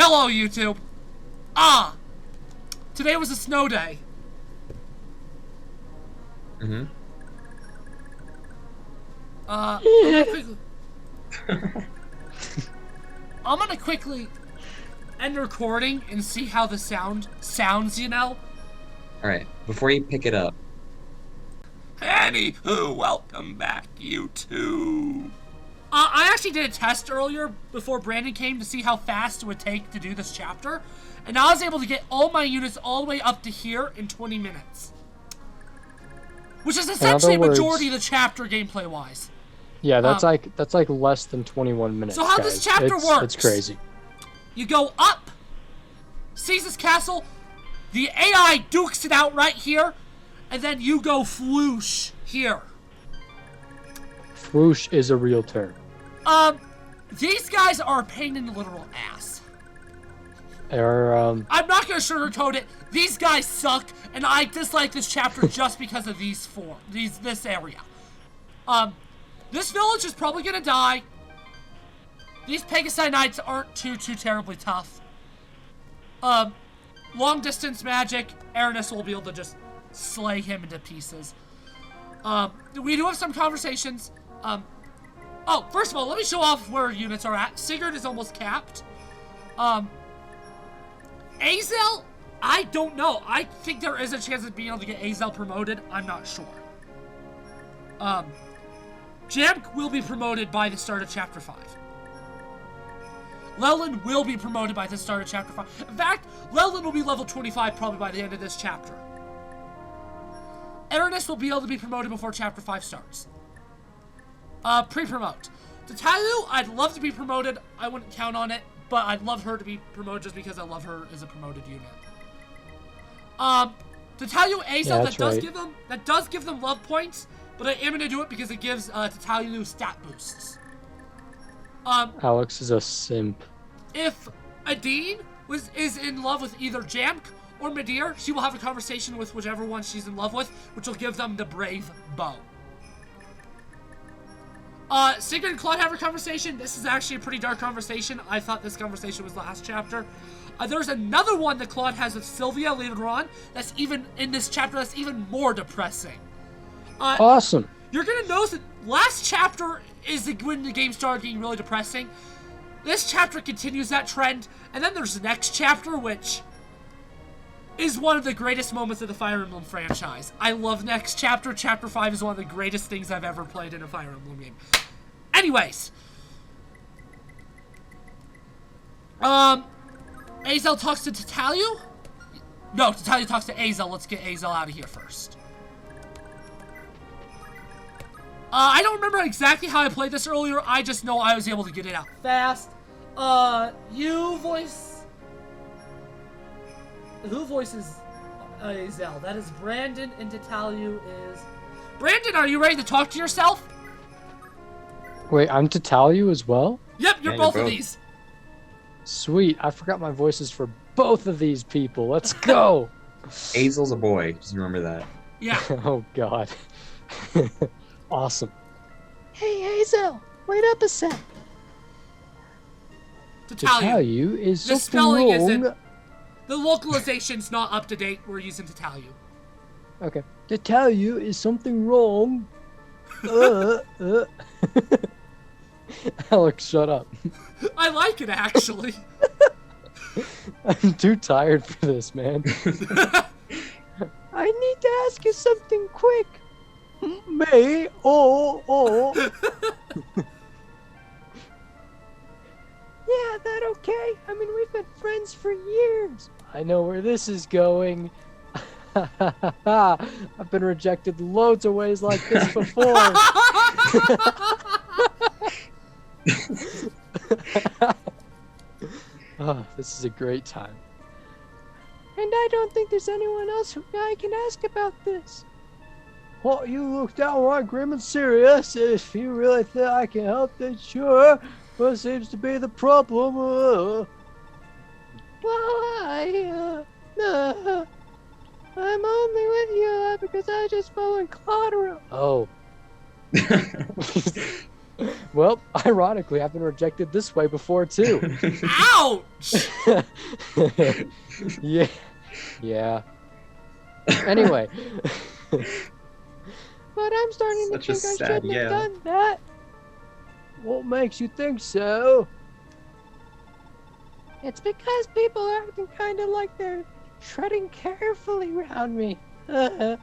Hello, YouTube. Today was a snow day. Mm-hmm. I'm gonna quickly end recording and see how the sounds, you know? Alright, before you pick it up. Anywho, welcome back, YouTube. I actually did a test earlier before Brandon came to see how fast it would take to do this chapter. And I was able to get all my units all the way up to here in 20 minutes. Which is essentially a majority of the chapter gameplay-wise. Yeah, that's like less than 21 minutes. So how guys. this chapter works? It's crazy. You go up, seize this castle, the AI dukes it out right here, and then you go floosh here. Floosh is a real term. These guys are a pain in the literal ass. I'm not gonna sugarcoat it. These guys suck, and I dislike this chapter just because of this area. This village is probably gonna die. These Pegasi Knights aren't too terribly tough. Long distance magic, Aranis will be able to just slay him into pieces. We do have some conversations. First of all, let me show off where units are at. Sigurd is almost capped. Azel, I don't know. I think there is a chance of being able to get Azel promoted. I'm not sure. Jamk will be promoted by the start of Chapter 5. Leland will be promoted by the start of Chapter 5. In fact, Leland will be level 25 probably by the end of this chapter. Aranis will be able to be promoted before Chapter 5 starts. Pre-promote. Tatalu, I'd love to be promoted. I wouldn't count on it, but I'd love her to be promoted just because I love her as a promoted unit. Tatalu Azel, that does give them love points, but I am gonna do it because it gives Tatalu stat boosts. Alex is a simp. If Adine is in love with either Jamk or Midir, she will have a conversation with whichever one she's in love with, which will give them the brave bow. Sigurd and Claude have a conversation. This is actually a pretty dark conversation. I thought this conversation was last chapter. There's another one that Claude has with Sylvia later on that's even in this chapter that's even more depressing. Awesome. You're gonna notice that last chapter is when the game started getting really depressing. This chapter continues that trend, and then there's the next chapter, which is one of the greatest moments of the Fire Emblem franchise. I love next chapter. Chapter 5 is one of the greatest things I've ever played in a Fire Emblem game. Anyways. Azel talks to Tatalu? No, Tatalu talks to Azel. Let's get Azel out of here first. I don't remember exactly how I played this earlier. I just know I was able to get it out fast. Who voices Azel? That is Brandon, and Tatalu is... Brandon, are you ready to talk to yourself? Wait, I'm Tatalu as well? Yep, you're both of these. Sweet, I forgot my voices for both of these people. Let's go! Azel's a boy, just remember that. Yeah. Oh god. Awesome. Hey Azel, wait up a sec. Tatalu is the something spelling wrong. Isn't... The localization's not up to date. We're using Tatalu. Okay. Tatalu is something wrong. Alex, shut up. I like it, actually. I'm too tired for this, man. I need to ask you something quick. May, Yeah, that okay? I mean, we've been friends for years. I know where this is going. I've been rejected loads of ways like this before. Oh, this is a great time. And I don't think there's anyone else who I can ask about this. Well, you look downright grim and serious. If you really think I can help, then sure. What seems to be the problem? Well, I'm only with you because I just followed Claude around. Oh. Well, ironically, I've been rejected this way before too. Ouch! Yeah. Yeah. Anyway. But I'm starting Such to a think I sad shouldn't yeah. have done that. What makes you think so? It's because people are acting kind of like they're treading carefully around me. When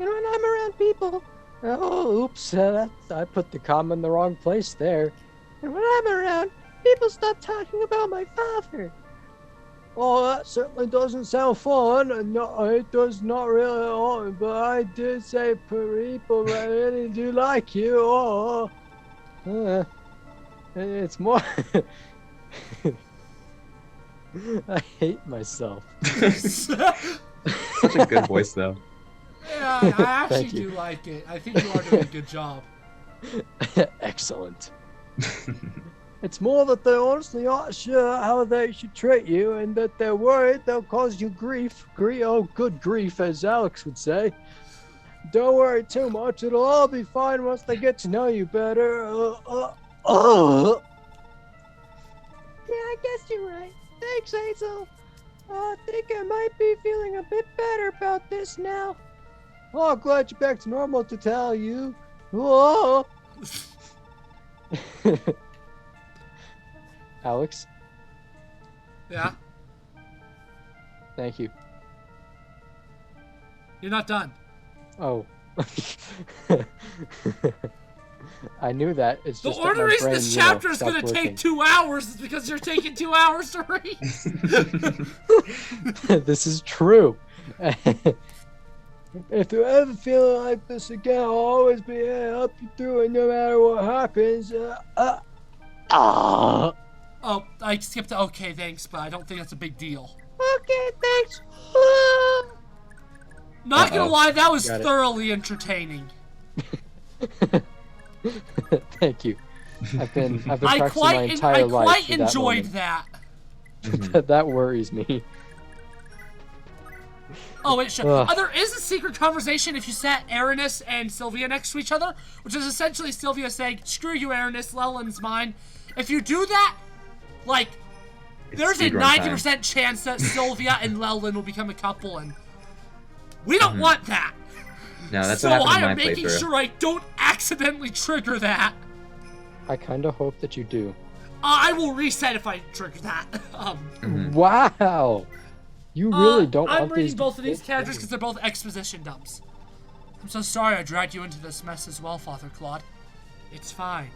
I'm around people... Oh, oops, I put the comma in the wrong place there. And when I'm around, people stop talking about my father. Oh, that certainly doesn't sound fun. No, it does not really. But I did say people really do like you. It's more. I hate myself. Such a good voice, though. Yeah, I actually Thank you. do like it. I think you are doing a good job. Excellent. It's more that they're honestly not sure how they should treat you, and that they're worried they'll cause you grief. Oh, good grief, as Alex would say. Don't worry too much. It'll all be fine once they get to know you better. Yeah, I guess you're right. Thanks, Hazel. I think I might be feeling a bit better about this now. Oh, I'm glad you're back to normal to tell you. Whoa. Alex, Yeah? thank you. You're not done. Oh. I knew that. It's The just that only my reason brain, this chapter is stopped going to working. take 2 hours is because you're taking 2 hours to read. This is true. If you're ever feeling like this again, I'll always be here to help you through it no matter what happens. Oh, I skipped the okay, thanks, but I don't think that's a big deal. Okay, thanks. Not gonna lie, that was Got it. thoroughly entertaining. Thank you. I've been I practicing my entire I life. quite for that enjoyed moment. that. That worries me. Oh, wait, sure. Ugh. There is a secret conversation if you set Aranis and Sylvia next to each other, which is essentially Sylvia saying, screw you, Aranis, Leland's mine. If you do that, like, It's there's a speedrun 90% time. chance that Sylvia and Leland will become a couple, and we don't Mhm. want that. No, that's So what happened I in my am making playthrough. sure I don't accidentally trigger that. I kind of hope that you do. I will reset if I trigger that. Mhm. Wow. You really don't I'm want reading these both of these characters because they're both exposition dumps. I'm so sorry I dragged you into this mess as well, Father Claude. It's fine.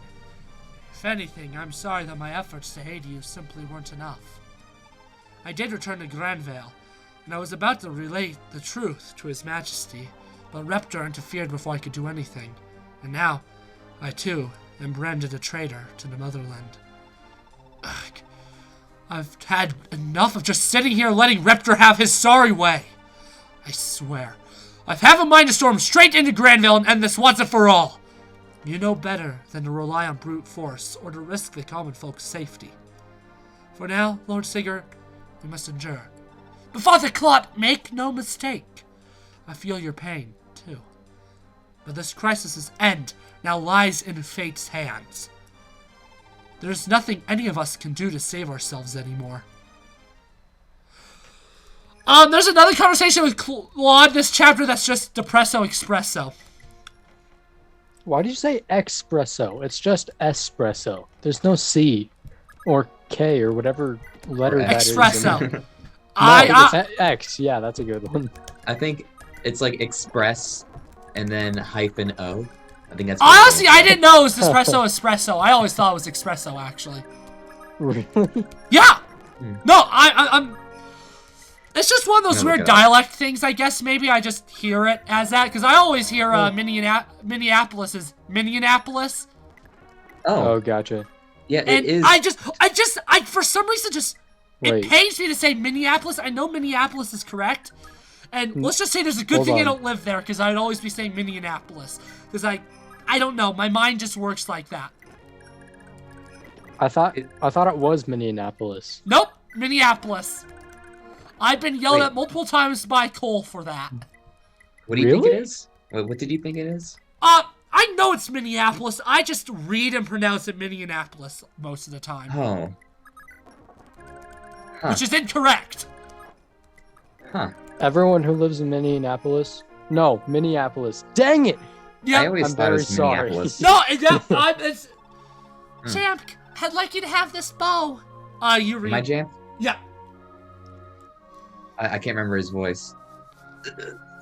If anything, I'm sorry that my efforts to aid you simply weren't enough. I did return to Granvale, and I was about to relay the truth to His Majesty, but Reptar interfered before I could do anything, and now, I too am branded a traitor to the motherland. Ugh. I've had enough of just sitting here letting Reptar have his sorry way. I swear, I've have a mind to storm straight into Granville and end this once and for all. You know better than to rely on brute force or to risk the common folk's safety. For now, Lord Sigurd, we must endure. But Father Claude, make no mistake. I feel your pain, too. But this crisis's end now lies in fate's hands. There's nothing any of us can do to save ourselves anymore. There's another conversation with Claude this chapter that's just depresso espresso. Why do you say espresso? It's just espresso. There's no C or K or whatever letter Or that is. Espresso. No, I X. Yeah, that's a good one. I think it's like express and then hyphen O. I think that's what honestly, it I didn't know it was espresso. I always thought it was espresso, actually. Really? Yeah. Hmm. No, I'm. It's just one of those I'm gonna weird look it up. dialect things. I guess maybe I just hear it as that because I always hear Minneapolis as Minneapolis, Oh, Oh, gotcha. yeah, and it is. I for some reason just Wait. it pains me to say Minneapolis. I know Minneapolis is correct, and let's just say there's a good Hold thing I on. don't live there because I'd always be saying Minneapolis because I don't know, my mind just works like that. I thought it was Minneapolis. Nope, Minneapolis. I've been yelled Wait. at multiple times by Cole for that. What do you think it Really? is? What did you think it is? I I know it's Minneapolis. I just read and pronounce it Minneapolis most of the time. Oh. Huh. Which is incorrect. Huh. Everyone who lives in Minneapolis. No, Minneapolis. Dang it! Yeah. I always I'm thought it very was sorry. Minneapolis. No, it's... Champ, I'd like you to have this bow. You read. My jam? Yeah. I can't remember his voice.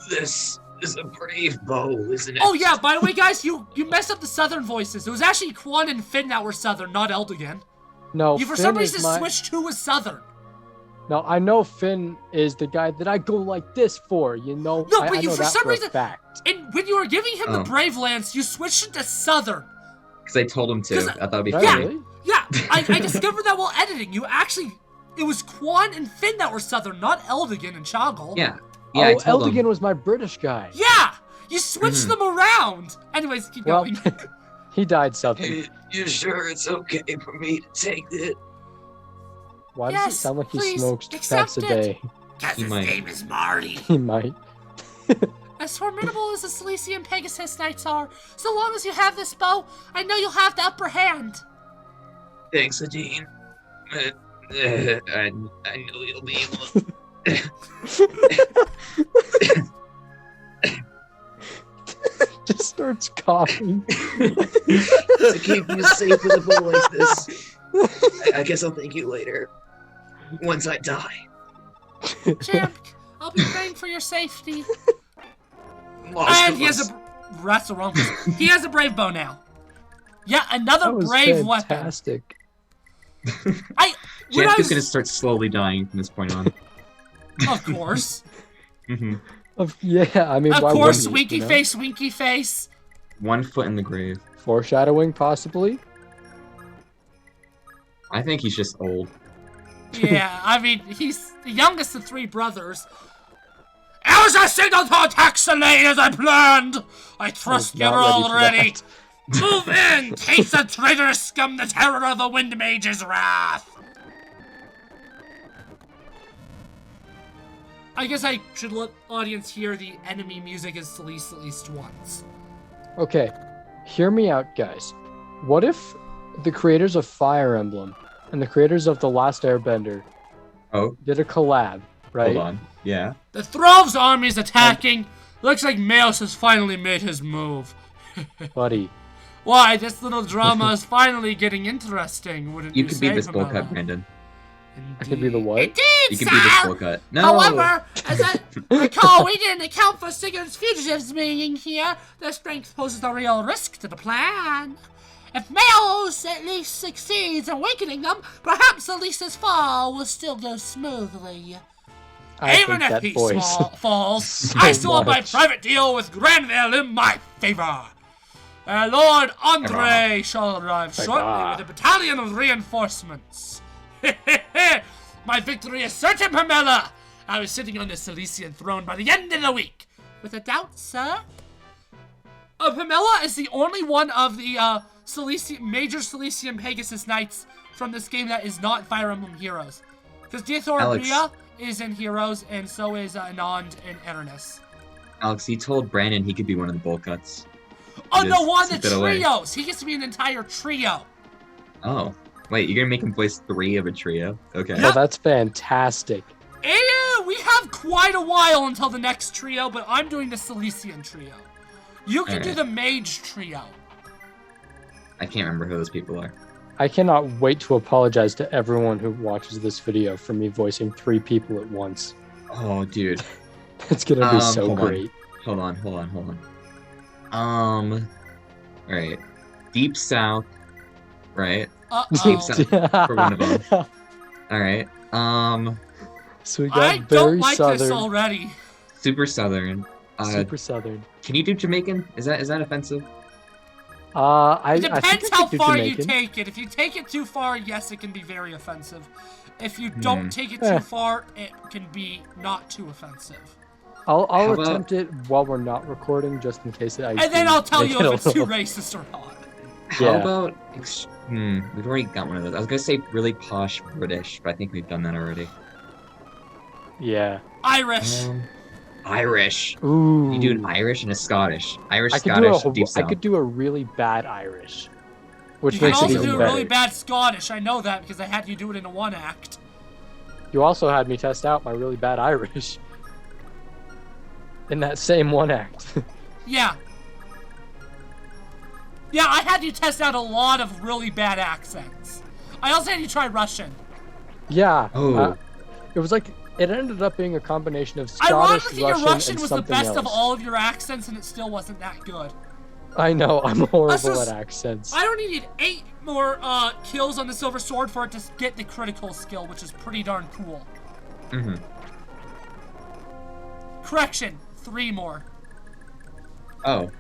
This is a brave bow, isn't it? Oh yeah, by the way, guys, you messed up the southern voices. It was actually Quan and Finn that were southern, not Eldigan. No, You for Finn some is reason my... switched who was southern. No, I know Finn is the guy that I go like this for, you know? No, I but you know for that some for a reason... fact. And when you were giving him the Oh. Brave Lance, you switched it to southern. Because I told him to. 'Cause- I thought it'd be Right, funny. really? Yeah, I discovered that while editing. You actually... It was Quan and Finn that were southern, not Eldigan and Choggle. Yeah. Yeah, I Oh, told Eldigan him. was my British guy. Yeah! You switched them around! Anyways, keep Well, going. he died southern. You sure it's okay for me to take it? Why does it Yes, sound like he please, smokes accept packs a it. day? Guess He his might. name is Marty. He might. As formidable as the Silesian Pegasus Knights are, so long as you have this bow, I know you'll have the upper hand. Thanks, Adine. I know you'll be able Just starts coughing. to keep you safe with a bow like this. I guess I'll thank you later. Once I die. Champ, I'll be praying for your safety. Most And of he has us. a... That's the wrong person. He has a brave bow now. Yeah, another That was brave weapon. fantastic. When I Jeff is was... gonna start slowly dying from this point on. Of course. Yeah, I mean, Of why course, wouldn't winky you know? face, winky face. 1 foot in the grave. Foreshadowing, possibly. I think he's just old. Yeah, I mean, he's the youngest of 3 brothers. It was a signal to attack Selene as I planned! I trust not you're all ready ready. for Move in! Taste the traitorous scum, the terror of the Wind Mage's wrath! I guess I should let audience hear the enemy music is Celeste at least once. Okay, hear me out, guys. What if the creators of Fire Emblem and the creators of The Last Airbender Oh, did a collab, right? hold on. Yeah. The Thrall's army is attacking. Looks like Meos has finally made his move. Buddy, Why, this little drama is finally getting interesting, wouldn't you You could say, be this bowl Pamela? cut, Brandon. I could be the what? Indeed, You sir! could be this bowl cut. No! However, as I recall, we didn't account for Sigurd's fugitives being here. Their strength poses a real risk to the plan. If Meos at least succeeds in awakening them, perhaps Elisa's fall will still go smoothly. I Even think if that he voice. falls, so I still have my much. private deal with Granville in my favor. Lord Andre shall arrive shortly Hurrah. with a battalion of reinforcements. My victory is certain, Pamela. I was sitting on the Silesian throne by the end of the week. With a doubt, sir? Pamela is the only one of the major Silesian Pegasus Knights from this game that is not Fire Emblem Heroes. Because Dithor Alex. Bria is in Heroes, and so is Anand and Eternus. Alex, he told Brandon he could be one of the bowl cuts. Oh Just no, one of keep the it away. trios! He gets to be an entire trio. Oh. Wait, you're gonna make him voice 3 of a trio? Okay. Oh, that's fantastic. We have quite a while until the next trio, but I'm doing the Silesian trio. You can do Alright. the Mage trio. I can't remember who those people are. I cannot wait to apologize to everyone who watches this video for me voicing 3 people at once. Oh, dude. It's gonna be so hold on. great. Hold on. Alright. Deep South. Right? Uh-oh. South. For one of them. Alright. So we got I very don't like southern, this already. Super Southern. super southern. Can you do Jamaican? Is that offensive? I It depends think I how could do far you Jamaican. take it. If you take it too far, yes, it can be very offensive. If you don't take it Eh. too far, it can be not too offensive. I'll How about- attempt it while we're not recording, just in case I. And then do I'll tell make you it if a it's too little- racist or not. How Yeah. about... we've already got one of those. I was gonna say really posh British, but I think we've done that already. Yeah. Irish. Irish. Ooh. You do an Irish and a Scottish. Irish, I could Scottish, do deep I south. could do a really bad Irish, which You can makes it also even do a better. really bad Scottish. I know that because I had you do it in a one act. You also had me test out my really bad Irish in that same one act. Yeah. Yeah, I had you test out a lot of really bad accents. I also had you try Russian. Yeah. Oh. It was like it ended up being a combination of Scottish, Ironically, your Russian and was the something best else. of all of your accents, and it still wasn't that good. I know, I'm horrible Also, at accents. I only needed 8 more kills on the Silver Sword for it to get the critical skill, which is pretty darn cool. Mm-hmm. Correction, 3 more. Oh.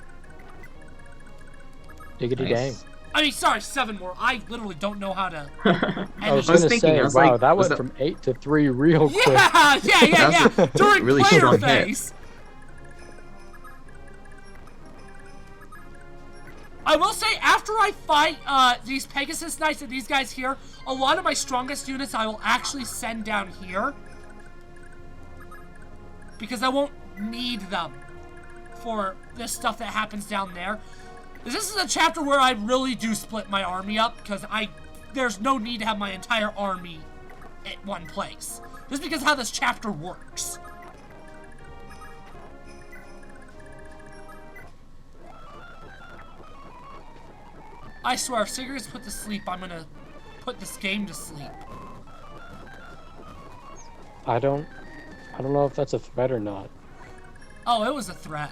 Diggity Nice. I mean, sorry, 7 more. I literally don't know how to. I was edit. gonna thinking, say, I was wow, like, that was went that- from 8 to 3 real quick. Yeah. During really player short hit. phase. I will say, after I fight these Pegasus Knights and these guys here, a lot of my strongest units I will actually send down here. Because I won't need them for this stuff that happens down there. This is a chapter where I really do split my army up, because there's no need to have my entire army at one place. Just because of how this chapter works. I swear, if Sigurd's put to sleep, I'm gonna put this game to sleep. I don't know if that's a threat or not. Oh, it was a threat.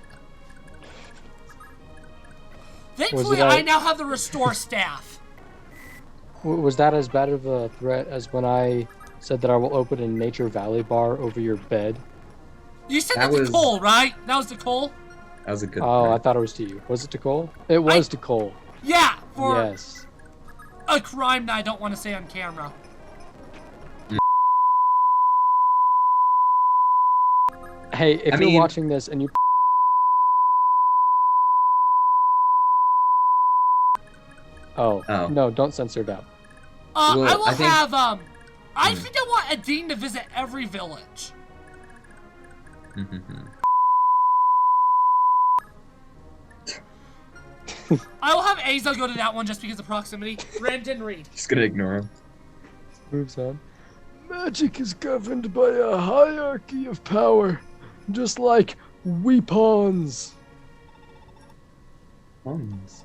Was Thankfully, it I now have the restore staff. Was that as bad of a threat as when I said that I will open a Nature Valley bar over your bed? You said That that to was- Cole, right? That was to Cole? That was a good Oh, I threat. thought it was to you. Was it to Cole? It was to Cole. Yeah, for Yes. a crime that I don't want to say on camera. Hey, if I you're mean- watching this and you Oh, Oh. no, don't censor it out. Well, I will I think- have, I think I want a dean to visit every village. I will have Aza go to that one just because of proximity. Ren didn't read. Just gonna ignore him. Moves on. Magic is governed by a hierarchy of power, just like weapons.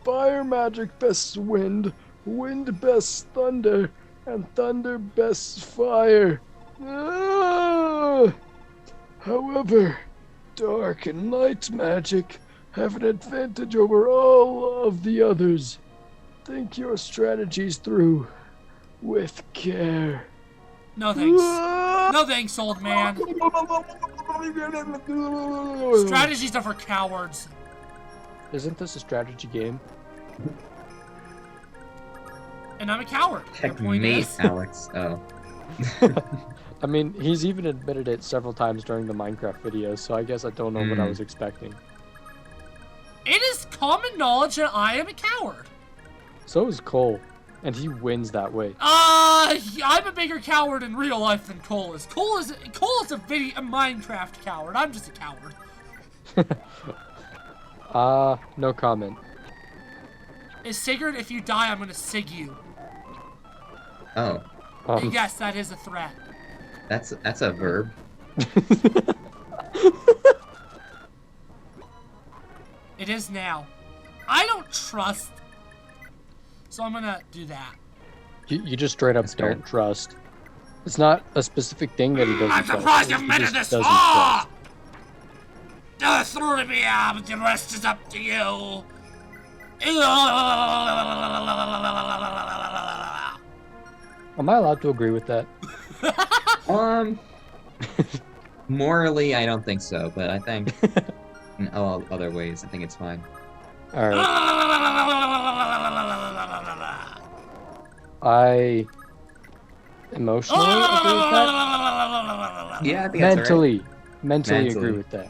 Fire magic bests wind, wind bests thunder, and thunder bests fire. Ah! However, dark and light magic have an advantage over all of the others. Think your strategies through with care. No thanks. No thanks, old man. Strategies are for cowards. Isn't this a strategy game? And I'm a coward. The point Checkmate, is, Alex. Oh. I mean, he's even admitted it several times during the Minecraft videos, so I guess I don't know what I was expecting. it is common knowledge that I am a coward. So is Cole, and he wins that way. I'm a bigger coward in real life than Cole is. Cole is a Minecraft coward. I'm just a coward. No comment. Is Sigurd, if you die, I'm gonna sig you. Oh. And yes, that is a threat. That's a verb. It is now. I don't trust. So I'm gonna do that. You just straight up That's don't fair. trust. It's not a specific thing that he doesn't I'm trust. surprised he you've made it just this doesn't far! trust. Through me out, but the rest is up to you. Am I allowed to agree with that? Morally, I don't think so, but I think in all other ways, I think it's fine. Alright. I emotionally agree with that. Yeah, I think that's alright. Mentally agree Mentally. with that.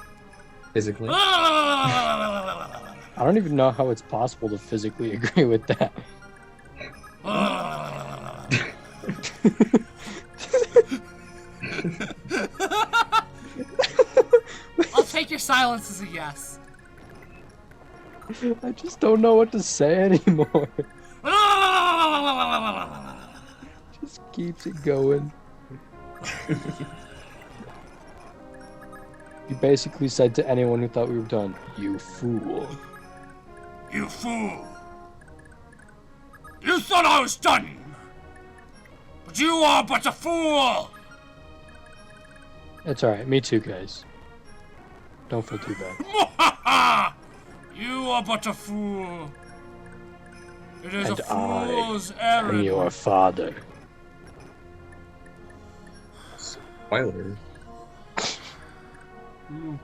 Physically. I don't even know how it's possible to physically agree with that. silence is a yes. I just don't know what to say anymore. Just keeps it going. You basically said to anyone who thought we were done, "You fool." You fool! You thought I was done! But you are but a fool! It's alright, me too, guys. Don't feel too bad. You are but a fool. It is And a fool's errand. I'm your father. Spoiler. Luke,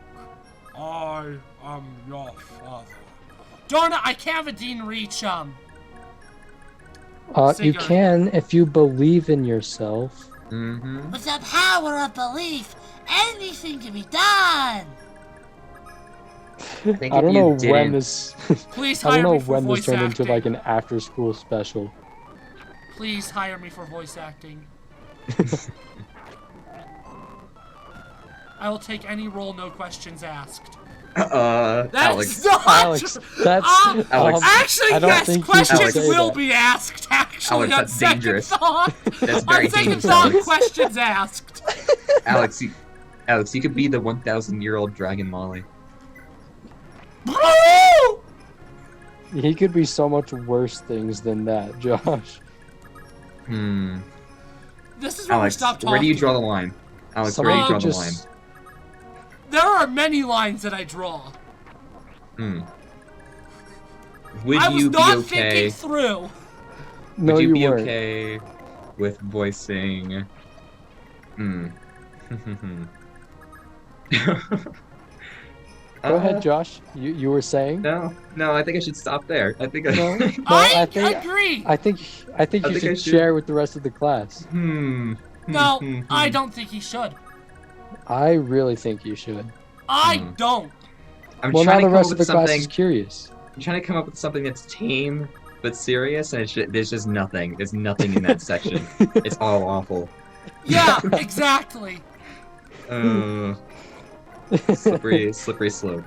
I am your father. Darn it, I can't Dean reach, You Singer. can if you believe in yourself. Mm-hmm. With the power of belief, anything can be done! I don't know when this. Please I hire don't know me for when this voice turned acting. into like an after-school special. Please hire me for voice acting. I will take any role, no questions asked. That's Alex. not Alex, that's Alex. actually, I don't yes, think you questions should say will that. be asked. Actually, Alex, on that's second dangerous. thought, That's very on second dangerous, thought, Alex. questions asked. Alex, you could be the 1,000-year-old Dragon Molly. He could be so much worse things than that, Josh. This is where we Alex, stop talking. where do you draw the line? Alex, where do you Someone draw could the line? just. There are many lines that I draw. Would I was you be not okay? thinking through. No, Would you be weren't. okay with voicing? Go ahead, Josh. You were saying? No, I think I should stop there. I think No, no, I think agree. I think I you think I should should- share with the rest of the class. No, I don't think he should. I really think you should. I don't. I'm Well, now trying to the come rest up of with the class something. is curious. I'm trying to come up with something that's tame but serious, and there's just nothing. There's nothing in that section. It's all awful. Yeah, exactly. Slippery slope.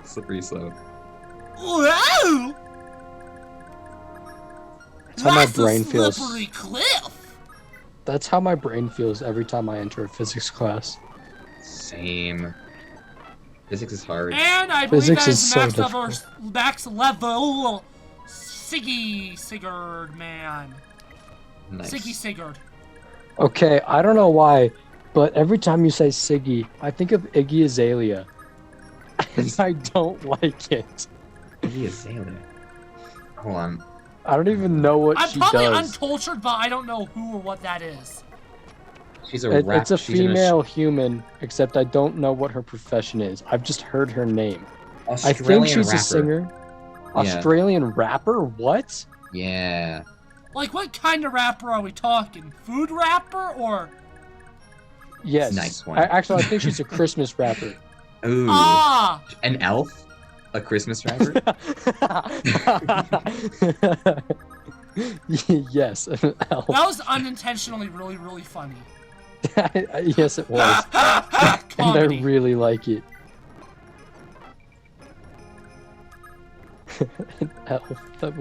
Whoa! That's how my That's brain a feels. slippery cliff. That's how my brain feels every time I enter a physics class. Same. Physics is hard. And I believe Physics that is is so max level Sigurd man. Nice. Siggy Sigurd. Okay, I don't know why, but every time you say Siggy, I think of Iggy Azalea. And I don't like it. Iggy Azalea. Hold on. I don't even know what I'm she probably does. uncultured, but I don't know who or what that is. She's a rap. It's a she's in female human, except I don't know what her profession is. I've just heard her name. I Australian think she's rapper. a singer. Yeah. Australian rapper? What? Yeah. Like, what kind of rapper are we talking? Food rapper or? Yes. Nice one. Actually, I think she's a Christmas rapper. Ooh. Ah! An elf? A Christmas rapper? Yes, an elf. That was unintentionally really, really funny. Yes, it was. And I Comedy. really like it. An elf. That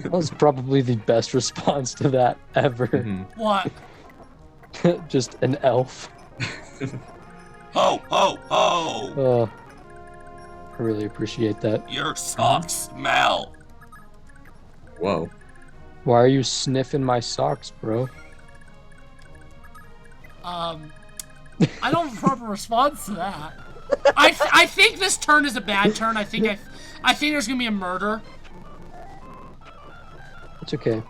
was probably the best response to that ever. Mhm. What? Just an elf. Ho, ho, ho! Oh, I really appreciate that. Your socks smell! Whoa. Why are you sniffing my socks, bro? I don't have a proper response to that. I think this turn is a bad turn. I think there's gonna be a murder. It's okay.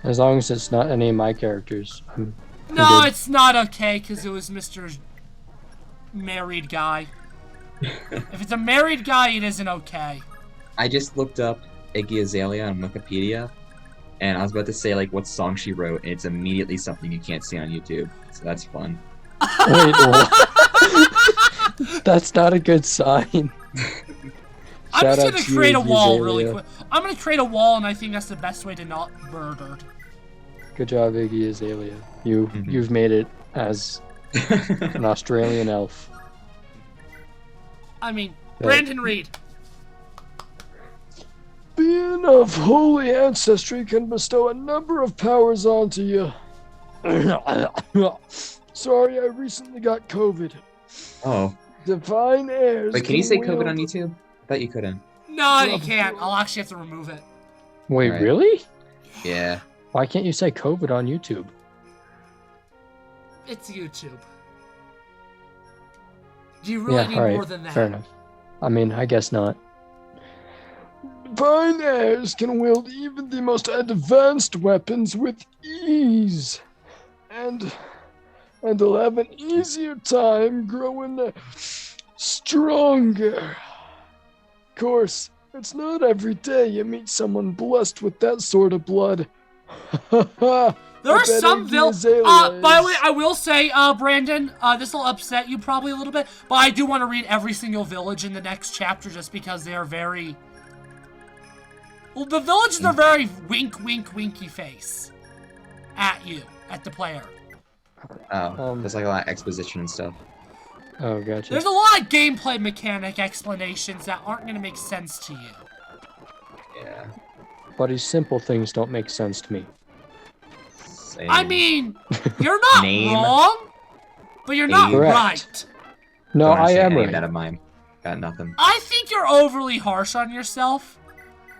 As long as it's not any of my characters. I'm No, good. it's not okay because it was Mr. Married guy. If it's a married guy, it isn't okay. I just looked up Iggy Azalea on Wikipedia, and I was about to say like what song she wrote, and it's immediately something you can't see on YouTube. So that's fun. Wait, what? That's not a good sign. I'm Shout just out gonna to you, create a Iggy wall really Azalea. quick. I'm gonna create a wall, and I think that's the best way to not murdered. Good job, Iggy Azalea. Mhm. You've made it as an Australian elf. I mean, Brandon Reed. Being of holy ancestry can bestow a number of powers onto you. Sorry, I recently got COVID. Oh. Divine heirs. Wait, can you say COVID wield- on YouTube? I bet you couldn't. No, you can't. I'll actually have to remove it. Wait, Right. really? Yeah. Why can't you say COVID on YouTube? It's YouTube. Do you really need more than that? Fair enough. I mean, I guess not. Divine heirs can wield even the most advanced weapons with ease. And they'll have an easier time growing stronger. Of course, it's not every day you meet someone blessed with that sort of blood. There are some villains. By the way, I will say, Brandon, this will upset you probably a little bit, but I do want to read every single village in the next chapter just because they are very. Well, the villages are very wink, wink, winky face at you, at the player. Oh, there's like a lot of exposition and stuff. Oh, gotcha. There's a lot of gameplay mechanic explanations that aren't going to make sense to you. Yeah. But simple things don't make sense to me. Same. I mean, you're not Name. wrong, but you're not Correct. right. No, Don't I understand am any of right. that of mine. Got nothing. I think you're overly harsh on yourself.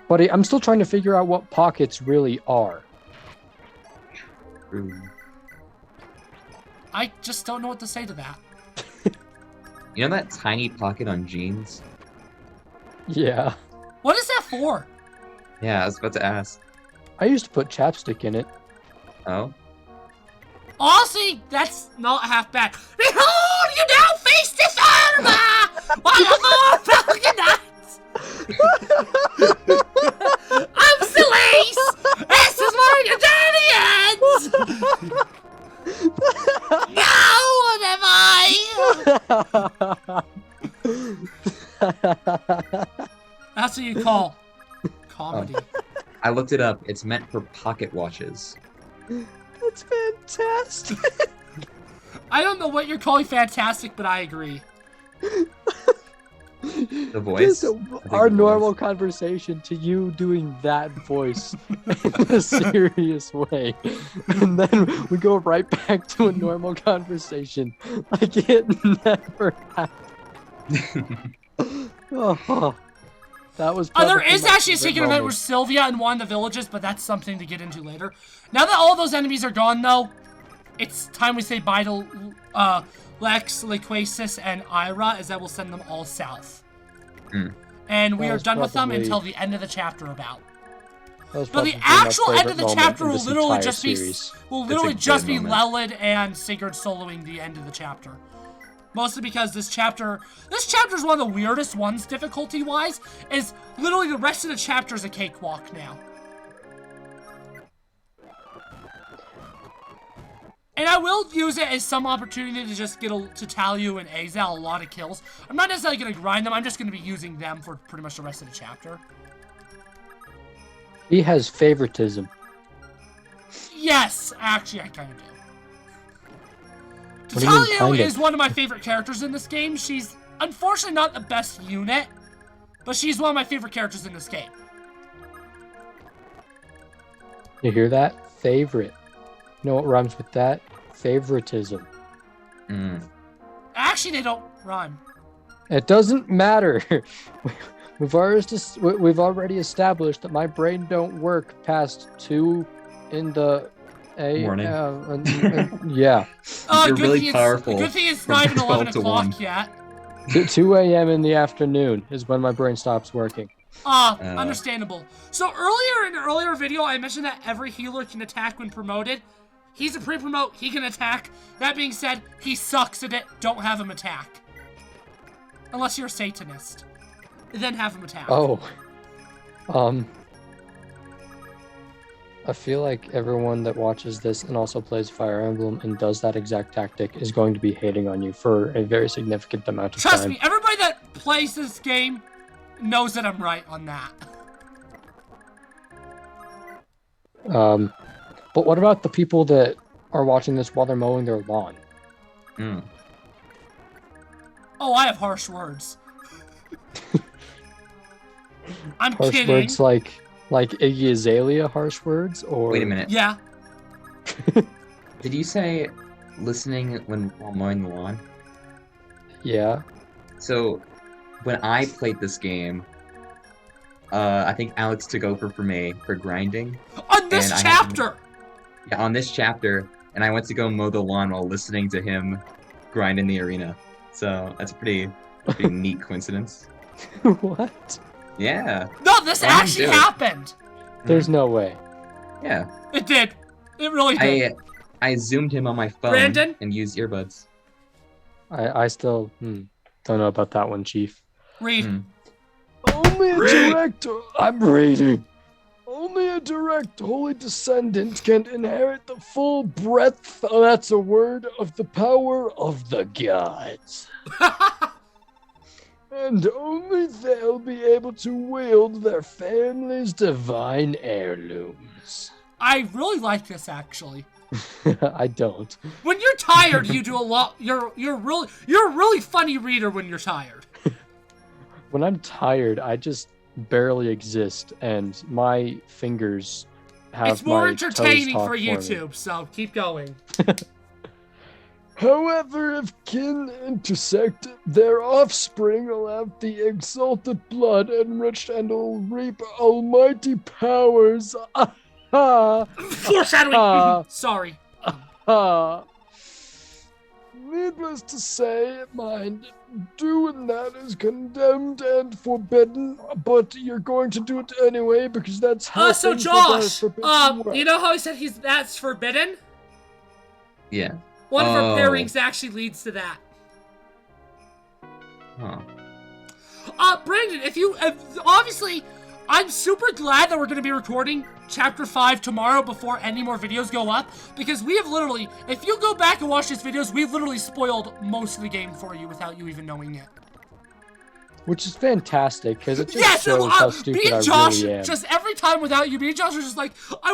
Buddy, I'm still trying to figure out what pockets really are. True. I just don't know what to say to that. You know that tiny pocket on jeans? Yeah. What is that for? Yeah, I was about to ask. I used to put chapstick in it. Oh? Honestly, that's not half bad. Behold, you now face dishonor! What a falcon knights! I'm Celeste! This is where your journey ends! No, what am I? That's what you call comedy. I looked it up. It's meant for pocket watches. That's fantastic. I don't know what you're calling fantastic, but I agree. The voice? Our normal conversation to you doing that voice in a serious way. And then we go right back to a normal conversation. Like it never happened. Oh, that was There probably is my actually a favorite secret event moment. with Sylvia in one of the villages, but that's something to get into later. Now that all those enemies are gone, though, it's time we say bye to Lex, Laquasis, and Ira, as that will send them all south. And we That are was done with them probably- until the end of the chapter about. That was But the probably my actual end favorite of the moment chapter in will this literally entire just be series. It's a good moment. Lelid and Sigurd soloing the end of the chapter. Mostly because this chapter is one of the weirdest ones difficulty-wise, is literally the rest of the chapter is a cakewalk now. And I will use it as some opportunity to just get to Talu and Azal a lot of kills. I'm not necessarily going to grind them, I'm just going to be using them for pretty much the rest of the chapter. He has favoritism. Yes, actually I kind of do. What do you mean, Talu kind of? is one of my favorite characters in this game. She's unfortunately not the best unit, but she's one of my favorite characters in this game. You hear that? Favorite. You know what rhymes with that? Favoritism. Actually, they don't rhyme. It doesn't matter. We've already established that my brain don't work past 2 in the Morning. yeah. You're Good really thing powerful Good thing it's from not even 11 12 to o'clock 1. yet. 2 a.m. in the afternoon is when my brain stops working. Understandable. So in an earlier video, I mentioned that every healer can attack when promoted. He's a pre-promote, he can attack. That being said, he sucks at it. Don't have him attack. Unless you're a Satanist. Then have him attack. Oh. I feel like everyone that watches this and also plays Fire Emblem and does that exact tactic is going to be hating on you for a very significant amount of Trust time. me, everybody that plays this game knows that I'm right on that. But what about the people that are watching this while they're mowing their lawn? Oh, I have harsh words. I'm Harsh kidding. words like Iggy Azalea harsh words, or Wait a minute. Yeah. Did you say listening while mowing the lawn? Yeah. So, when I played this game, I think Alex took over for me for grinding. On this And I had to- chapter. Yeah, on this chapter, and I went to go mow the lawn while listening to him grind in the arena. So that's a pretty neat coincidence. What? Yeah, No, this Why didn't actually you do it? happened. There's no way. yeah. It did. It really did. I zoomed him on my phone Brandon? and used earbuds. I still don't know about that one, Chief. Read. Hmm. Only a Read. direct. I'm reading. Only a direct holy descendant can inherit the full breadth. That's a word of the power of the gods. And only they'll be able to wield their family's divine heirlooms. I really like this actually. I don't. When you're tired, you do a lot. You're a really funny reader when you're tired. When I'm tired, I just barely exist, and my fingers have It's more my toes entertaining talk for me. YouTube, so keep going. However, if kin intersect, their offspring will have the exalted blood enriched and will reap almighty powers. Foreshadowing. Sorry. Needless to say, mind, doing that is condemned and forbidden, but you're going to do it anyway because that's how So things like that are Josh, forbidden work. you know how he said that's forbidden? Yeah. One of our Oh. pairings actually leads to that. Huh. Brandon, obviously, I'm super glad that we're going to be recording Chapter 5 tomorrow before any more videos go up, because we have literally, if you go back and watch these videos, we've literally spoiled most of the game for you without you even knowing it. Which is fantastic, because it just Yes, shows how stupid me and I Josh, really am. just every time without you, me and Josh are just like, I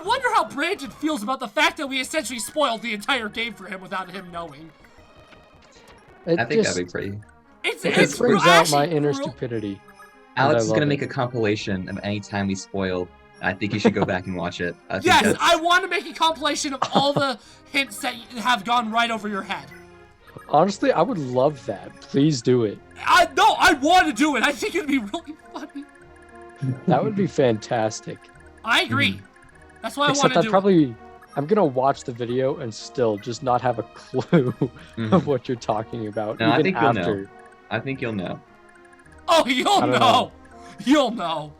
wonder how Brandon feels about the fact that we essentially spoiled the entire game for him without him knowing. It I think just, that'd be pretty. It's it brings out my actually inner real- stupidity. Alex I is love gonna it. make a compilation of any time we spoiled. I think you should go back and watch it. I think Yes, that's- I want to make a compilation of all the hints that have gone right over your head. Honestly, I would love that. Please do it. I want to do it. I think it'd be really funny. That would be fantastic. I agree. That's why I want Except to I'd do it. probably, I'm gonna watch the video and still just not have a clue of what you're talking about. No, I even think you'll after. know. I think you'll know. Oh, you'll I don't know. know. You'll know.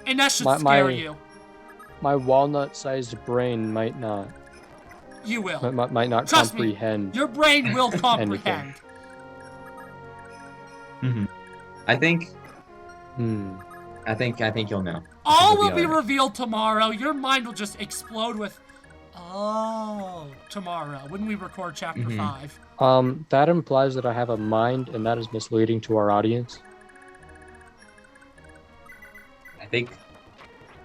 And that should My- scare my- you. My walnut-sized brain might not, You will. might not Trust me, comprehend. Your brain will comprehend. I think Hmm. you'll know. All It'll will be alright. revealed tomorrow. Your mind will just explode with, oh, tomorrow when we record Chapter 5. That implies that I have a mind, and that is misleading to our audience. I think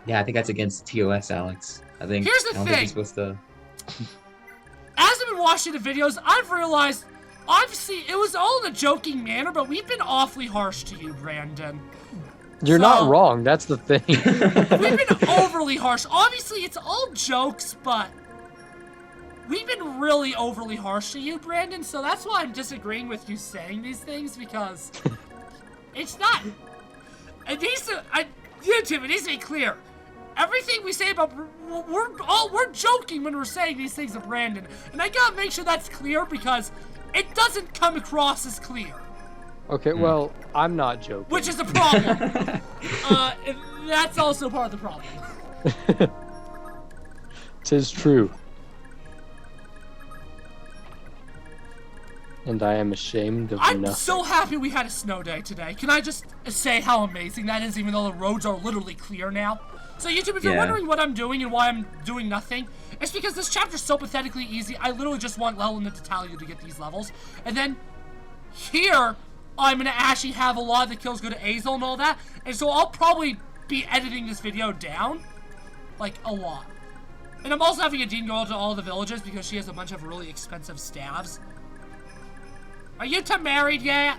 that's against TOS, Alex. Here's the I don't think thing. you're supposed to. As I've been watching the videos, I've realized, obviously, it was all in a joking manner, but we've been awfully harsh to you, Brandon. You're So- not wrong. That's the thing. We've been overly harsh. Obviously, it's all jokes, but we've been really overly harsh to you, Brandon, so that's why I'm disagreeing with you saying these things, because it's not... It needs to... YouTube, it needs to be clear. Everything we say about... We're joking when we're saying these things to Brandon, and I gotta make sure that's clear, because it doesn't come across as clear. Okay, well, I'm not joking. Which is a problem. And that's also part of the problem. Tis true. And I am ashamed of I'm nothing. so happy we had a snow day today. Can I just say how amazing that is, even though the roads are literally clear now? So YouTube, if you're Yeah. wondering what I'm doing and why I'm doing nothing, it's because this chapter's so pathetically easy. I literally just want Leland to tell you to get these levels. And then here, I'm going to actually have a lot of the kills go to Azel and all that. And so I'll probably be editing this video down, like, a lot. And I'm also having a Dean go to all the villages because she has a bunch of really expensive staves. Are you two married yet?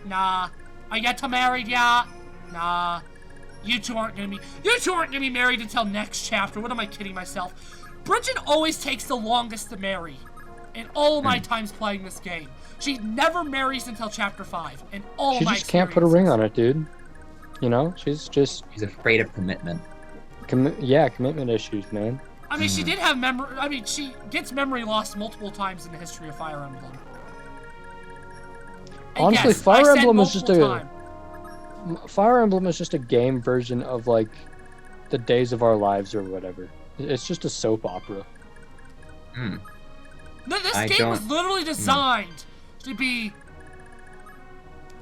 Nah. Are you two married yet? Nah. You two aren't gonna be married until next chapter. What am I kidding myself? Bridget always takes the longest to marry in all of my times playing this game. She never marries until chapter 5 in all of my experiences. She just can't put a ring on it, dude. You know, she's afraid of commitment. Commitment issues, man. I mean, she did have memory. I mean, she gets memory lost multiple times in the history of Fire Emblem. And honestly, yes, Fire Emblem is just Fire Emblem is just a game version of like the Days of Our Lives or whatever. It's just a soap opera. This game was literally designed to be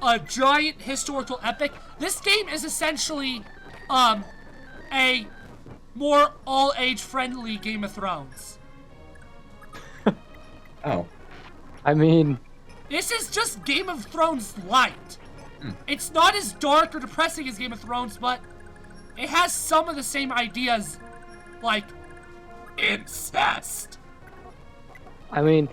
a giant historical epic. This game is essentially a more all-age friendly Game of Thrones. Oh. I mean, this is just Game of Thrones light. It's not as dark or depressing as Game of Thrones, but it has some of the same ideas, like incest. I mean,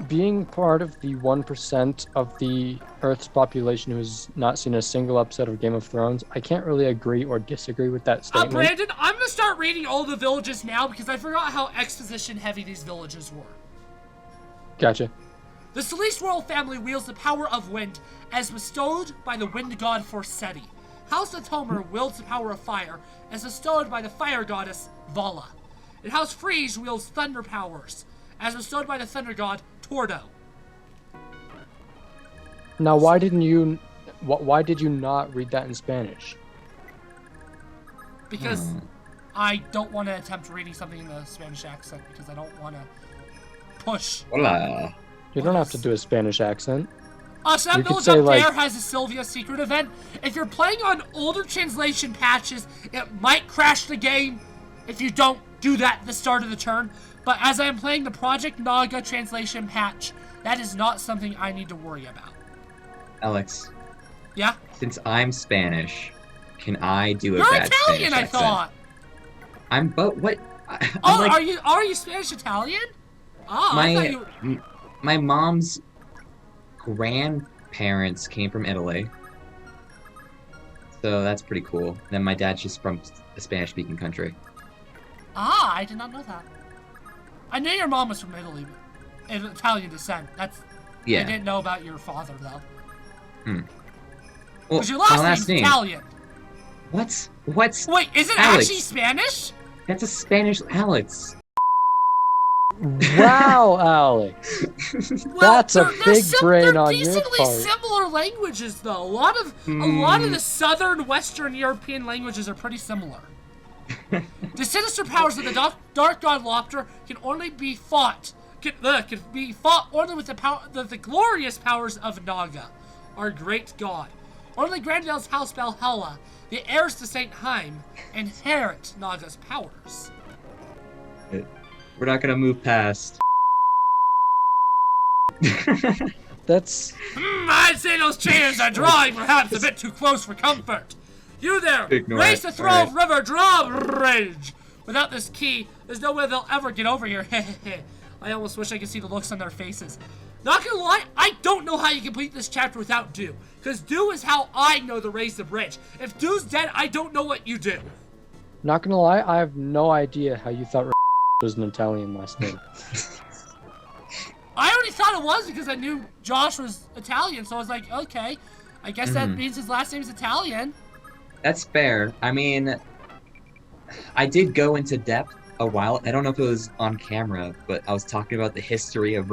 being part of the 1% of the Earth's population who's not seen a single episode of Game of Thrones, I can't really agree or disagree with that statement. Brandon, I'm gonna start reading all the villages now because I forgot how exposition heavy these villages were. Gotcha. The Celeste royal family wields the power of wind as bestowed by the wind god Forseti. House of Tomer wields the power of fire as bestowed by the fire goddess Vala. And House Friese wields thunder powers as bestowed by the thunder god Tordo. Now, why did you not read that in Spanish? Because I don't want to attempt reading something in the Spanish accent because I don't want to push. Hola. You don't have to do a Spanish accent. So that village up there has a Sylvia secret event. If you're playing on older translation patches, it might crash the game if you don't do that at the start of the turn. But as I am playing the Project Naga translation patch, that is not something I need to worry about. Alex. Yeah? Since I'm Spanish, can I do a You're bad Italian, Spanish I accent? thought. What? Are you Spanish Italian? Oh, I thought you... My mom's grandparents came from Italy, so that's pretty cool. Then my dad's just from a Spanish-speaking country. Ah, I did not know that. I knew your mom was from Italy, Italian descent. Yeah. I didn't know about your father though. Well, because your last name's Italian. What? Wait, is it Alex. actually Spanish? That's a Spanish Alex. Wow, Alex. That's a big brain on your decently part. Similar languages, though. A lot of the southern Western European languages are pretty similar. The sinister powers of the Dark God Lopter can only be fought. Can be fought only with the glorious powers of Naga, our great god. Only Grandel's house Valhalla, the heirs to Saint Heim, inherit Naga's powers. We're not gonna move past. That's... I'd say those chairs are drawing perhaps a bit too close for comfort. You there, raise the Throne River drawbridge. Without this key, there's no way they'll ever get over here. I almost wish I could see the looks on their faces. Not gonna lie, I don't know how you complete this chapter without Do. Because Do is how I know to raise the bridge. If Do's dead, I don't know what you do. Not gonna lie, I have no idea how you thought was an Italian last name. I already thought it was because I knew Josh was Italian, so I was like, okay, I guess that means his last name's Italian. That's fair. I mean, I did go into depth a while. I don't know if it was on camera, but I was talking about the history of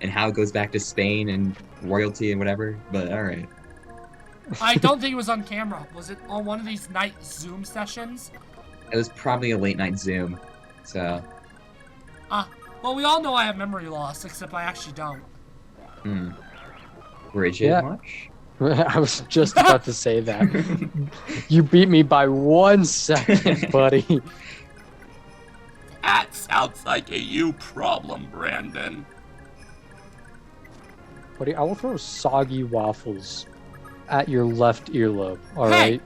and how it goes back to Spain and royalty and whatever, but alright. I don't think it was on camera. Was it on one of these night Zoom sessions? It was probably a late night Zoom, so... Well, we all know I have memory loss, except I actually don't. Bridget much? I was just about to say that. You beat me by 1 second, buddy. That sounds like a you problem, Brandon. Buddy, I will throw soggy waffles at your left earlobe, alright?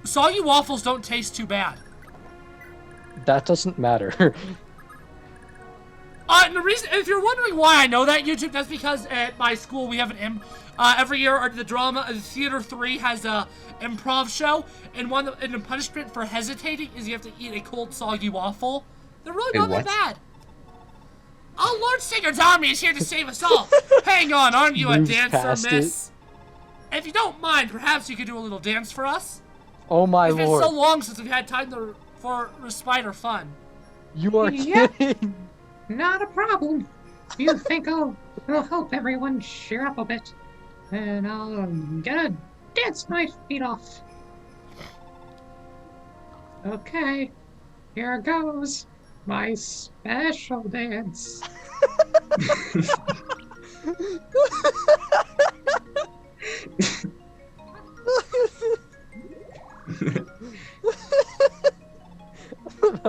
Soggy waffles don't taste too bad. That doesn't matter. And the reason, if you're wondering why I know that YouTube, that's because at my school we have every year the Theater 3 has a improv show, and the punishment for hesitating is you have to eat a cold soggy waffle. They're really not that bad. Oh, Lord Sigurd's army is here to save us all. Hang on, aren't you a dancer, miss? If you don't mind, perhaps you could do a little dance for us? Oh my Lord. It's lord. been so long since we've had time for respite or fun. You are kidding. Not a problem. You think I'll help everyone cheer up a bit, and I'll gonna dance my feet off. Okay, here goes my special dance.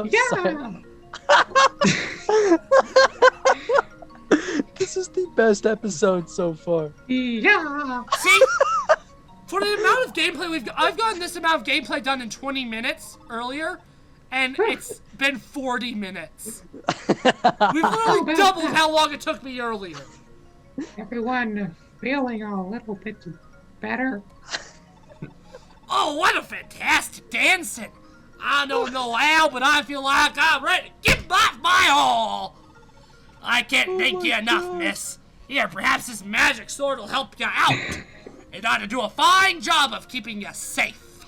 Yeah. This is the best episode so far. Yeah. See? For the amount of gameplay I've gotten this amount of gameplay done in 20 minutes earlier, and it's been 40 minutes. We've literally doubled how long it took me earlier. Everyone feeling a little bit better. Oh, what a fantastic dancing! I don't know how, but I feel like I'm ready to give my all. I can't thank you enough, miss. Here, perhaps this magic sword will help you out. It ought to do a fine job of keeping you safe.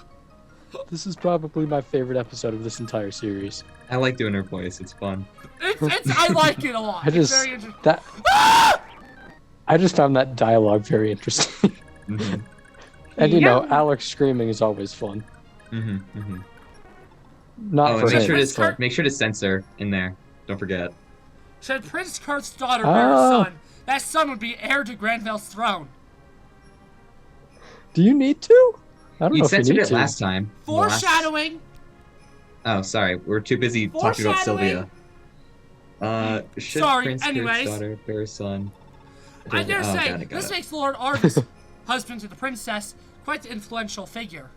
This is probably my favorite episode of this entire series. I like doing her voice. It's fun. I like it a lot. I just It's very interesting. I just found that dialogue very interesting. Mm-hmm. And you know, Alex screaming is always fun. Mm-hmm. Mm-hmm. Not for and him. make sure to censor in there. Don't forget. Should Prince Kurt's daughter bear a son, that son would be heir to Granville's throne. Do you need to? I don't You know if you censored need it to. last time. Foreshadowing. Oh, sorry. We're too busy talking about Sylvia. Should Sorry, Prince anyways. Kurt's daughter bear a son? I dare say, got this it. makes Lord Argus, husband to the princess, quite the influential figure.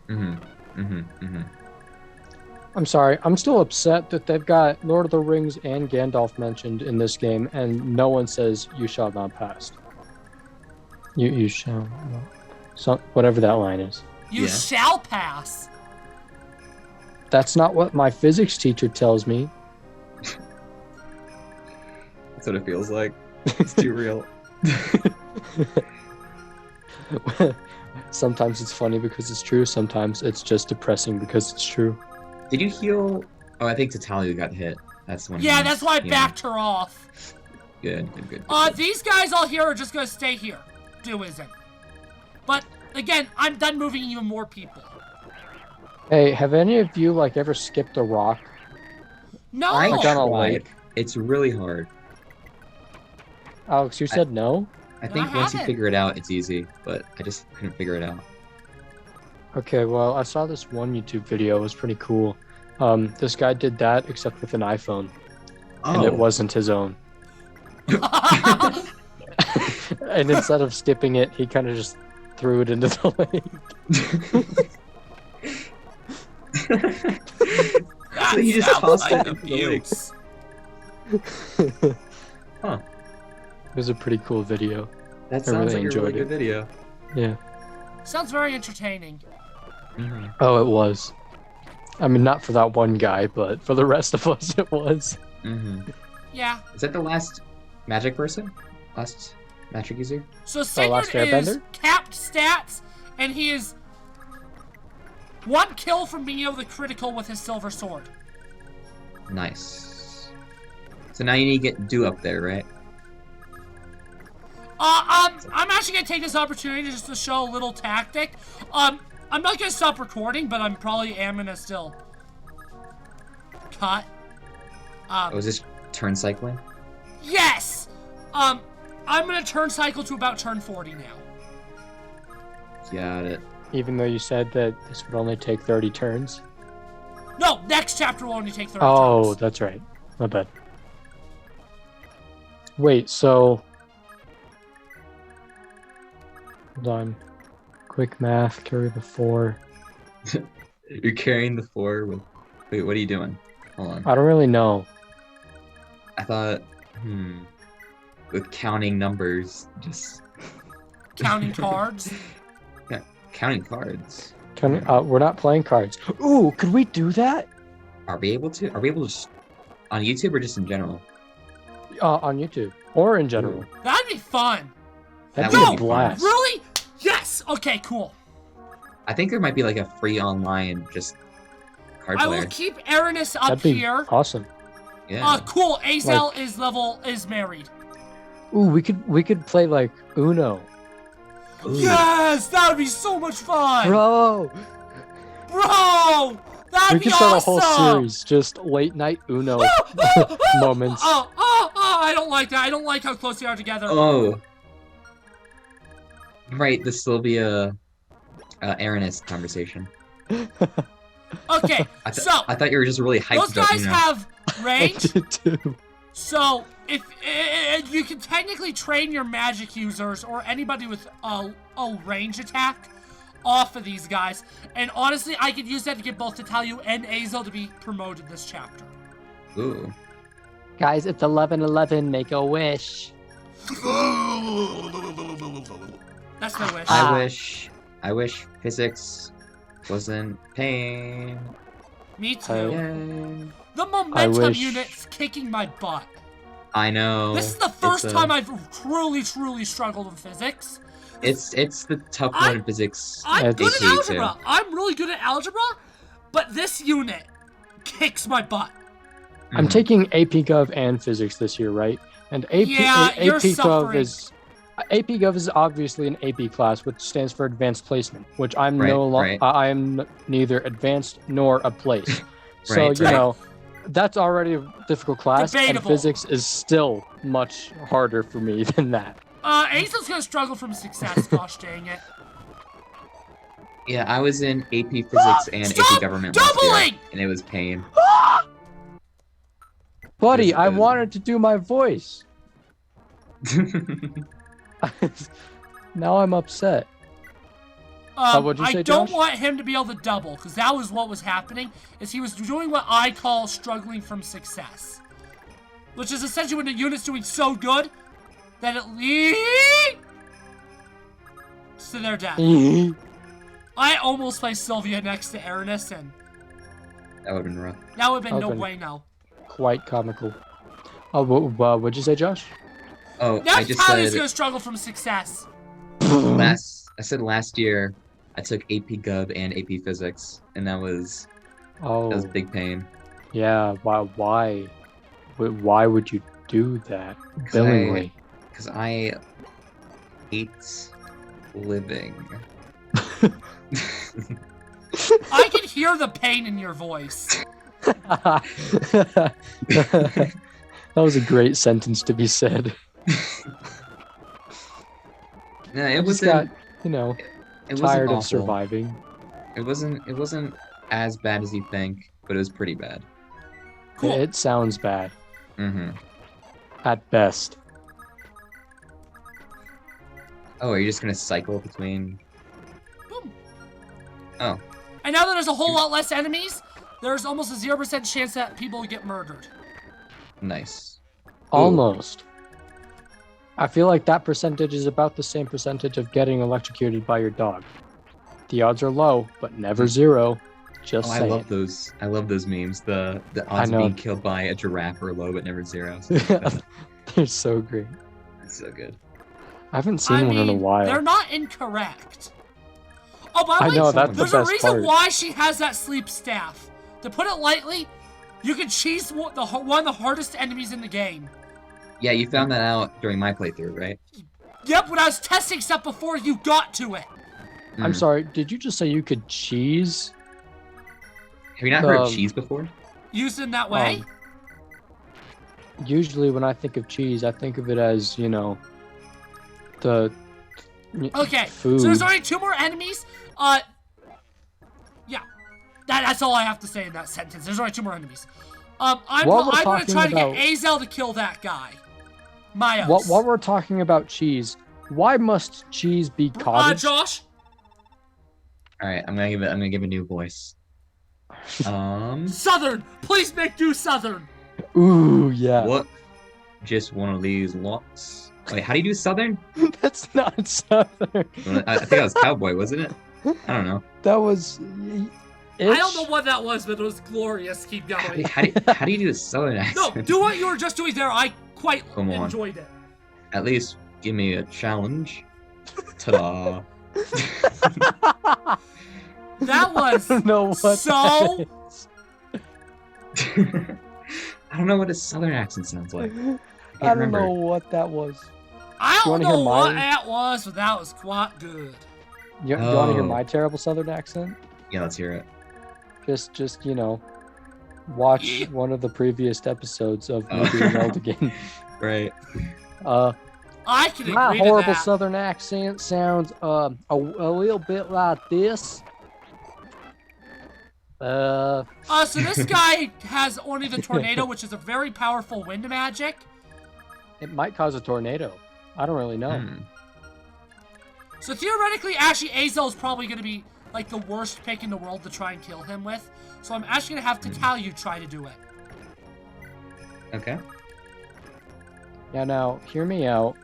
Mm-hmm. Mm-hmm. Mm-hmm. I'm sorry, I'm still upset that they've got Lord of the Rings and Gandalf mentioned in this game, and no one says, "You shall not pass." You shall not. So, whatever that line is. You shall pass. That's not what my physics teacher tells me. That's what it feels like. It's too real. Sometimes it's funny because it's true, sometimes it's just depressing because it's true. Did you heal? Oh, I think Tatalia got hit. That's when. Yeah, that's why I backed her off. Good. Good. These guys all here are just gonna stay here. Do isn't. But again, I'm done moving even more people. Hey, have any of you ever skipped a rock? No. I Like on a tried. lake? It's really hard. Alex, you said no? I think I once you haven't. figure it out, it's easy. But I just couldn't figure it out. Okay, well, I saw this one YouTube video. It was pretty cool. This guy did that except with an iPhone, and it wasn't his own. And instead of skipping it, he kind of just threw it into the lake. So he just tossed it into the lake. Huh. It was a pretty cool video. That I sounds really like a enjoyed really good it. video. Yeah. Sounds very entertaining. Mm-hmm. Oh, it was. I mean, not for that one guy, but for the rest of us, it was. Mm-hmm. Yeah. Is that the last magic person? Last magic user? So Last Sigurd is Airbender? capped stats, and he is one kill from being able to critical with his silver sword. Nice. So now you need to get Do up there, right? I'm actually gonna take this opportunity just to show a little tactic. I'm not gonna stop recording, but I'm probably gonna still cut. Oh, is this turn cycling? Yes! I'm gonna turn cycle to about turn 40 now. Got it. Even though you said that this would only take 30 turns. No, next chapter will only take 30 Oh, turns. that's right. My bad. Wait, so... Hold on. Quick math, carry the 4. You're carrying the 4 with... Wait, what are you doing? Hold on. I don't really know. I thought With counting numbers, just Counting cards. counting cards. We're not playing cards. Ooh, could we do that? Are we able to? Are we able to just on YouTube or just in general? On YouTube or in general. That'd be fun. That'd That be would a be fun. blast. Really? Yes. Okay, cool. I think there might be like a free online just card I player. will keep Aranis up That'd be here. awesome. Yeah. Cool. Azel is married. Ooh, we could play like Uno. Ooh. Yes, that would be so much fun, Bro, bro. That'd we be could start a awesome. whole series, just late night Uno moments. I don't like that. I don't like how close they are together. Oh. Right, the Sylvia Aranis conversation. Okay, I so thought you were just really hyped those about, guys have range. Did too. So if you can technically train your magic users or anybody with a range attack off of these guys, and honestly, I could use that to get both Tatayu and Azel to be promoted this chapter. Ooh. Guys, it's 11:11. Make a wish. That's my wish. I wish physics wasn't pain. Me too. Yay. The momentum wish- unit's kicking my butt. I know. This is the first time I've truly struggled with physics. It's the tough one in physics. I'm good at ACA too. algebra. I'm really good at algebra, but this unit kicks my butt. I'm Mhm. taking AP Gov and Physics this year, right? And Yeah, you're AP suffering. Gov is obviously an AP class, which stands for Advanced Placement, which I'm Right. I am neither advanced nor a place. So Right, you right. know, that's already a difficult class, Debatable. and Physics is still much harder for me than that. Azel's gonna struggle from success. Gosh dang it! Yeah, I was in AP Physics and Stop AP Government last year, doubling! and it was pain. Buddy, I It is. wanted to do my voice. Now I'm upset. What'd you I say, don't Josh? want him to be able to double, because that was what was happening, is he was doing what I call struggling from success. Which is essentially when the unit's doing so good that it leads to their death. I almost placed Sylvia next to Aranis, and That would have been rough. that would have been no Open. way now. Quite comical. Oh, what'd you say, Josh? Oh, Now I just Talia's said gonna struggle from success. last year I took AP Gov and AP Physics, and that was Oh, big pain. yeah. Why would you do that willingly? Because I hate living. I can hear the pain in your voice. That was a great sentence to be said. No, I it just wasn't. got, you know, It wasn't tired awful. of surviving. It wasn't as bad as you think, but it was pretty bad. Cool. It sounds bad Mm-hmm. at best. Oh, are you just gonna cycle between? Boom. Oh, And now that there's a whole lot less enemies, there's almost a 0% chance that people will get murdered. nice. Almost. I feel like that percentage is about the same percentage of getting electrocuted by your dog. The odds are low, but never zero. Just Oh, I saying. love those. I love those memes. The odds of know. being killed by a giraffe are low, but never zero. They're so great. That's so good. I haven't seen I one in a mean, while. they're not incorrect. Oh, by the I way, know, that's the there's a best reason part. why she has that sleep staff. To put it lightly, you can cheese one of the hardest enemies in the game. Yeah, you found that out during my playthrough, right? Yep, when I was testing stuff before you got to it. I'm sorry, did you just say you could cheese? Have you not heard of Um, cheese before? Used in that way. Usually when I think of cheese, I think of it as, you know, the Okay, food. so there's only 2 more enemies. Yeah, that's all I have to say in that sentence. There's only 2 more enemies. I'm While we're gonna try to talking get Azel to kill that guy. Miles. While we're talking about cheese, why must cheese be cottage? Josh. All right, I'm gonna give a new voice. Southern. Please make do Southern. Ooh, yeah. What? just one of these lots. Wait, how do you do Southern? That's not Southern. I think that was Cowboy, wasn't it? I don't know. That was. I don't know what that was, but it was glorious. Keep going. How do you do a Southern No, accent? do what you were just doing there. I quite Come on. enjoyed it. At least give me a challenge. Ta-da. That was I don't know what so. that I don't know what a Southern accent sounds like. is. I I can't don't know remember. what that was. I you don't wanna hear know what mine? that was, but that was quite good. You want to hear Oh. my terrible Southern accent? Yeah, let's hear it. Just watch one of the previous episodes of me Oh. being old again. Right. I can My agree to horrible that. Southern accent sounds a little bit like this. So this guy has only the tornado, which is a very powerful wind magic. It might cause a tornado. I don't really know. Hmm. So theoretically, actually, Azel is probably going to be like the worst pick in the world to try and kill him with. So I'm actually going to have Tatalu try to do it. Okay. Yeah, now hear me out.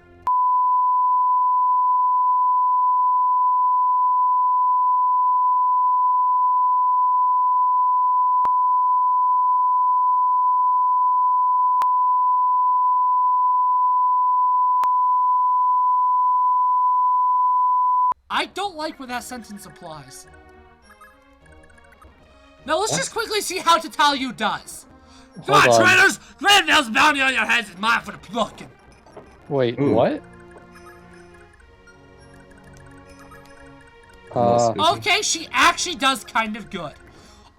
I don't like where that sentence applies. Now let's just quickly see how Tatalu does. Come Hold on, on. traitors! Granddale's bounty on your heads is mine for the plucking. Wait, Ooh. what? Almost spooky. Okay, she actually does kind of good.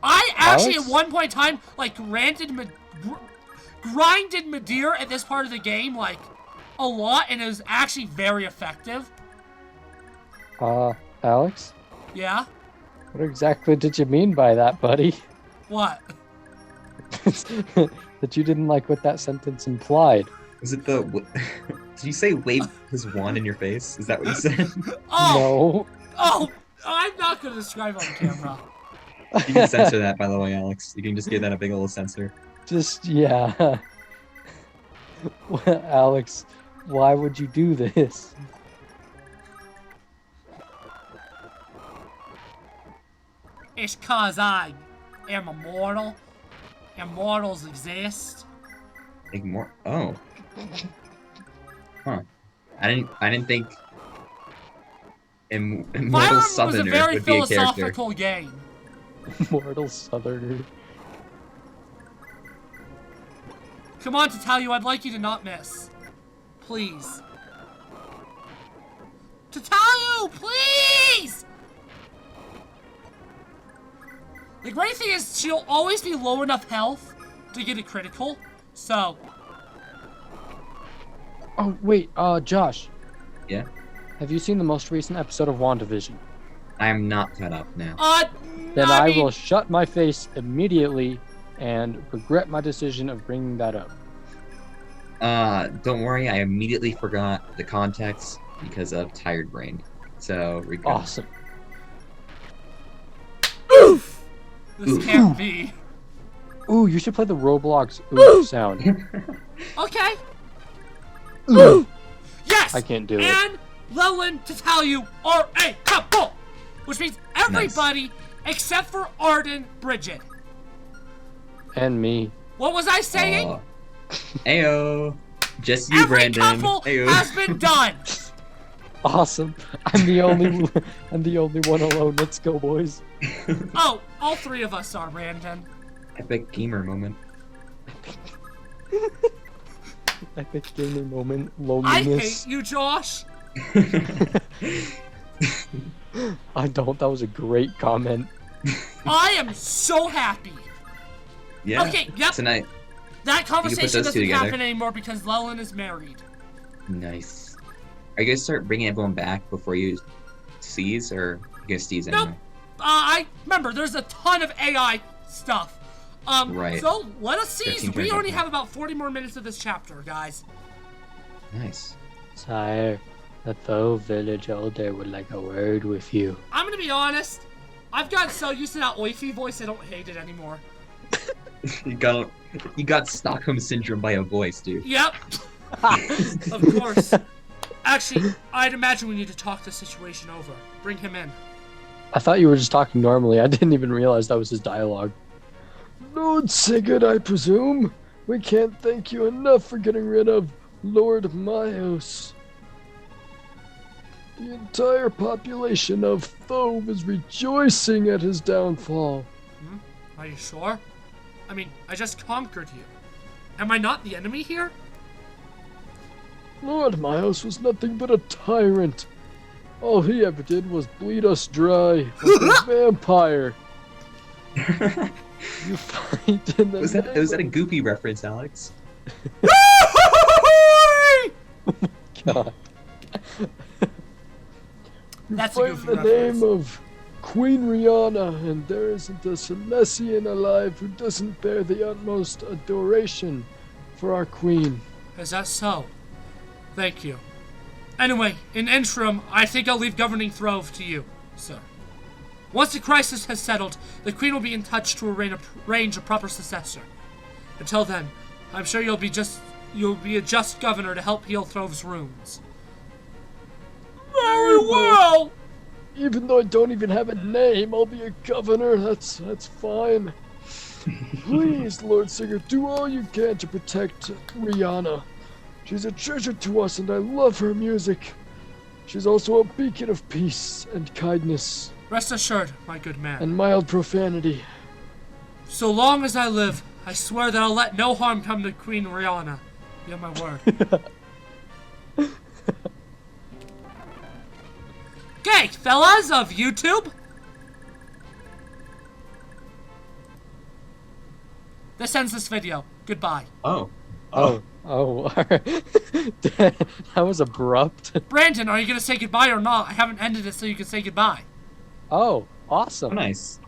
I actually Alex? at one point in time like grinded Madeir at this part of the game like a lot, and it was actually very effective. Alex? Yeah? What exactly did you mean by that, buddy? What? That you didn't like what that sentence implied. Was it the... Did you say wave his wand in your face? Is that what you said? Oh! No. Oh! I'm not gonna describe on camera. You can censor that, by the way, Alex. You can just give that a big old censor. Just, yeah. Alex, why would you do this? It's cause I am immortal. Immortals exist. Like more... Oh. Huh. I didn't think... Fire Immortal Emblem was a Southerner very would be a character. philosophical game. Mortal Southerner. Come on, Tatalu, I'd like you to not miss. Please. Tatalu, please! The great thing is she'll always be low enough health to get a critical, so... Oh, wait, Josh. Yeah? Have you seen the most recent episode of WandaVision? I am not cut up now. Then I I mean, will shut my face immediately and regret my decision of bringing that up. Don't worry, I immediately forgot the context because of tired brain. So, we're good. Awesome. Oof! This can't be. Ooh, you should play the Roblox oof sound. Okay. Ooh. Yes! I can't do it. And Lelin, Tatalu are a couple! Which means everybody except for Arden Bridget. And me. What was I saying? Ayo. Just you, Every Brandon. couple Ayo. has been done. Awesome. I'm the only one alone. Let's go, boys. Oh, all three of us are, Brandon. Epic gamer moment. Epic gaming moment. I Loneliness. hate you, Josh. I don't. That was a great comment. I am so happy. Yeah. Okay, yep. Tonight. That conversation those two doesn't together. happen anymore because Lelin is married. Nice. Are you gonna start bringing everyone back before you seize, or you gonna seize anyway? Nope. I remember there's a ton of AI stuff. Right. So let us seize. 15 We turns, only okay. have about 40 more minutes of this chapter, guys. Nice. Sire, the faux village elder would like a word with you. I'm gonna be honest. I've gotten so used to that oify voice, I don't hate it anymore. You got You got Stockholm Syndrome by a voice, dude. Yep. Of course. Actually, I'd imagine we need to talk this situation over. Bring him in. I thought you were just talking normally. I didn't even realize that was his dialogue. Lord Sigurd, I presume? We can't thank you enough for getting rid of Lord Myos. The entire population of Thove is rejoicing at his downfall. Are you sure? I mean, I just conquered you. Am I not the enemy here? Lord Myos was nothing but a tyrant. All he ever did was bleed us dry like a vampire. You fight in the Was that a Goopy reference, Alex? God. That's a Fight goofy in the reference. name of Queen Rihanna, and there isn't a Celestian alive who doesn't bear the utmost adoration for our queen. Is that so? Thank you. Anyway, in interim, I think I'll leave governing Throve to you, sir. Once the crisis has settled, the Queen will be in touch to arrange a proper successor. Until then, I'm sure you'll be a just governor to help heal Throve's wounds. Very well! Even though I don't even have a name, I'll be a governor. That's fine. Please, Lord Sigurd, do all you can to protect Rihanna. She's a treasure to us, and I love her music. She's also a beacon of peace and kindness. Rest assured, my good man. And mild profanity. So long as I live, I swear that I'll let no harm come to Queen Rihanna. You have my word. Okay, fellas of YouTube. This ends this video. Goodbye. Oh. Oh, alright. That was abrupt. Brandon, are you going to say goodbye or not? I haven't ended it so you can say goodbye. Oh, awesome. Nice.